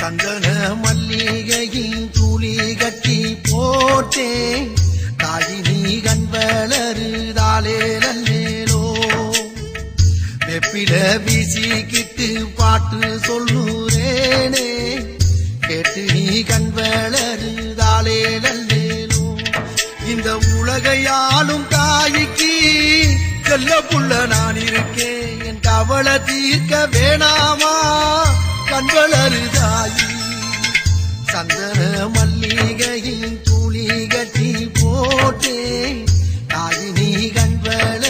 சந்தன மல்லிகையின் துளி கட்டி போட்டேன் தாயினி கண் வளருதாலே நல்லேலோ வெப்பில வீசிக்கிட்டு பாட்டு சொல்லுறேனே கேட்டு நீ கண் வளருதாலே நல்லேலோ இந்த உலகையாளும் தாய்க்கு செல்ல புள்ள நான் இருக்கேன் என் கவலை தீர்க்க வேணாமா கண் வளருதாயி சந்தன மல்லிகையின் துளி கட்டி போட்டே தாயினி கண் வள